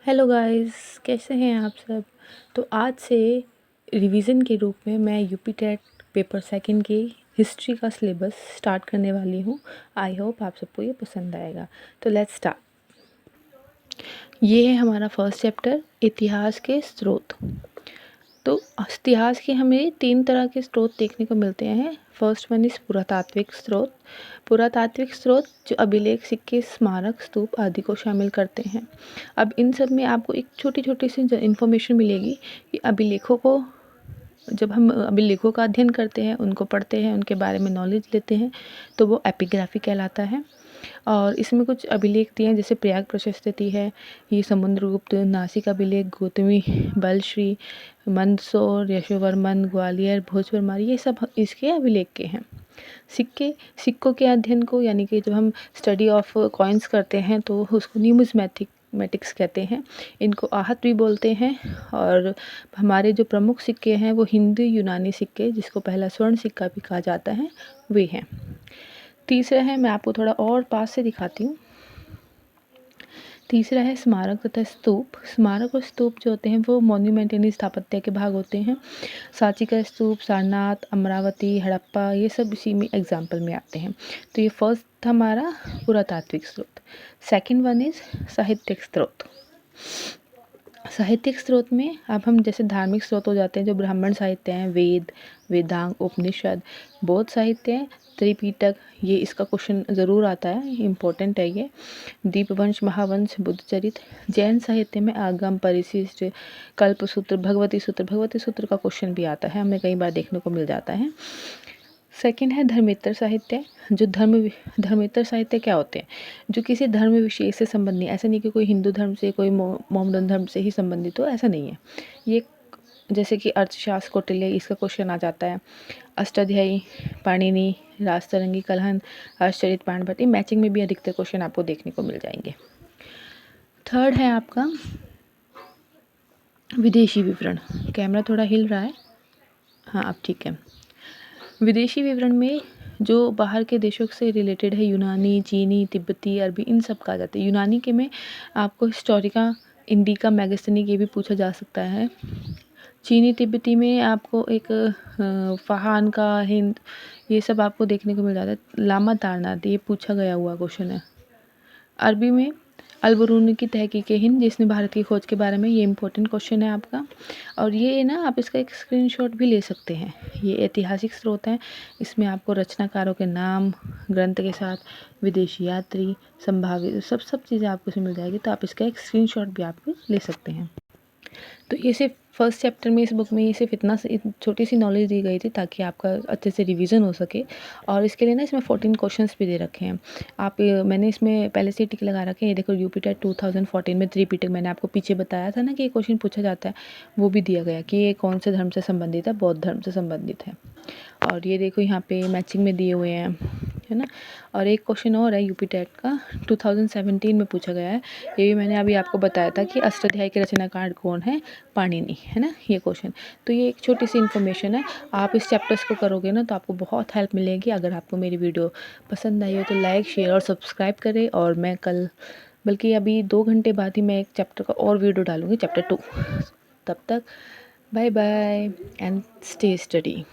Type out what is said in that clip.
Hello guys, कैसे हैं आप सब। तो आज से रिवीजन के रूप में मैं यूपी टेट पेपर सेकंड की हिस्ट्री का सिलेबस स्टार्ट करने वाली हूँ। आई होप आप सबको ये पसंद आएगा। तो लेट्स स्टार्ट। ये है हमारा फर्स्ट चैप्टर, इतिहास के स्रोत। तो इतिहास के हमें 3 तरह के स्रोत देखने को मिलते हैं। फर्स्ट वन इज़ पुरातात्विक स्रोत। पुरातात्विक स्रोत जो अभिलेख, सिक्के, स्मारक, स्तूप आदि को शामिल करते हैं। अब इन सब में आपको एक छोटी छोटी सी इन्फॉर्मेशन मिलेगी कि अभिलेखों को, जब हम अभिलेखों का अध्ययन करते हैं, उनको पढ़ते हैं, उनके बारे में नॉलेज लेते हैं, तो वो एपिग्राफी कहलाता है। और इसमें कुछ अभिलेख दिए हैं, जैसे प्रयाग प्रशस्ति है, ये समुद्रगुप्त, नासिक अभिलेख, गौतमी, बलश्री, मंदसौर, यशोवर्मन, ग्वालियर, भोजपरमार, ये सब इसके अभिलेख के हैं। सिक्कों के अध्ययन को, यानी कि जब हम स्टडी ऑफ कॉइन्स करते हैं तो उसको न्यूमिज्मेटिक्स कहते हैं। इनको आहत भी बोलते हैं। और हमारे जो प्रमुख सिक्के हैं वो हिंदू यूनानी सिक्के, जिसको पहला स्वर्ण सिक्का भी कहा जाता है, वे हैं। तीसरा है, मैं आपको थोड़ा और पास से दिखाती हूँ। तीसरा है स्मारक तथा स्तूप। स्मारक और स्तूप जो होते हैं वो मॉन्यूमेंट यानी स्थापत्य के भाग होते हैं। सांची का स्तूप, सारनाथ, अमरावती, हड़प्पा, ये सब इसी में एग्जाम्पल में आते हैं। तो ये फर्स्ट था हमारा पुरातात्विक स्रोत। सेकंड वन इज साहित्यिक स्रोत। साहित्यिक स्रोत में अब हम जैसे धार्मिक स्रोत हो जाते हैं, जो ब्राह्मण साहित्य हैं, वेद, वेदांग, उपनिषद, बौद्ध साहित्य है, त्रिपिटक, ये इसका क्वेश्चन ज़रूर आता है, इम्पोर्टेंट है ये। दीपवंश, महावंश, बुद्धचरित। जैन साहित्य में आगम, परिशिष्ट, कल्पसूत्र, भगवती सूत्र का क्वेश्चन भी आता है, हमें कई बार देखने को मिल जाता है। सेकंड है धर्मेतर साहित्य। जो धर्मेतर साहित्य क्या होते हैं, जो किसी धर्म विशेष से संबंधित, ऐसा नहीं कि कोई हिंदू धर्म से, कोई मोहम्मदन धर्म से ही संबंधित हो, ऐसा नहीं है। ये जैसे कि अर्थशास्त्र कौटिल्य, इसका क्वेश्चन आ जाता है। अष्टाध्यायी, पाणिनि, राजतरंगी, कलहन, हर्षचरित, बाणभट्ट, मैचिंग में भी अधिकतर क्वेश्चन आपको देखने को मिल जाएंगे। थर्ड है आपका विदेशी विवरण। कैमरा थोड़ा हिल रहा है, हाँ अब ठीक है। विदेशी विवरण में जो बाहर के देशों से रिलेटेड है, यूनानी, चीनी, तिब्बती, अरबी, इन सब का आ जाता है। यूनानी के में आपको हिस्टोरिका इंडिका मैगजीनिक, ये भी पूछा जा सकता है। चीनी तिब्बती में आपको एक फ़हान का हिंद, ये सब आपको देखने को मिल जाता है। लामा तारनाथ, ये पूछा गया हुआ क्वेश्चन है। अरबी में अलबरूनी की तहकीक हिंद, जिसने भारत की खोज के बारे में, ये इंपॉर्टेंट क्वेश्चन है आपका। और ये ना आप इसका एक स्क्रीनशॉट भी ले सकते हैं। ये ऐतिहासिक स्रोत हैं, इसमें आपको रचनाकारों के नाम, ग्रंथ के साथ विदेशी यात्री, संभावित सब चीज़ें आपको इसमें मिल जाएगी। तो आप इसका एक स्क्रीनशॉट भी आप ले सकते हैं। तो ये सिर्फ फर्स्ट चैप्टर में, इस बुक में ये सिर्फ इतना छोटी सी नॉलेज दी गई थी ताकि आपका अच्छे से रिवीजन हो सके। और इसके लिए ना इसमें 14 क्वेश्चंस भी दे रखे हैं। मैंने इसमें पहले से टिक लगा रखे हैं। ये देखो, यूपी टेट 2014 में त्रिपिटक, मैंने आपको पीछे बताया था ना कि ये क्वेश्चन पूछा जाता है, वो भी दिया गया कि ये कौन से धर्म से संबंधित है, बौद्ध धर्म से संबंधित है। और ये देखो यहाँ पे मैचिंग में दिए हुए हैं, है ना। और एक क्वेश्चन और है यूपी टेट का, 2017 में पूछा गया है। ये भी मैंने अभी आपको बताया था कि अष्टाध्यायी के रचनाकार कौन है, पाणिनि, है ना, ये क्वेश्चन। तो ये एक छोटी सी इन्फॉर्मेशन है। आप इस चैप्टर्स को करोगे ना तो आपको बहुत हेल्प मिलेगी। अगर आपको मेरी वीडियो पसंद आई हो तो लाइक, शेयर और सब्सक्राइब करें। और मैं कल, बल्कि अभी 2 घंटे बाद ही मैं एक चैप्टर का और वीडियो डालूँगी, चैप्टर 2। तब तक bye bye and stay study.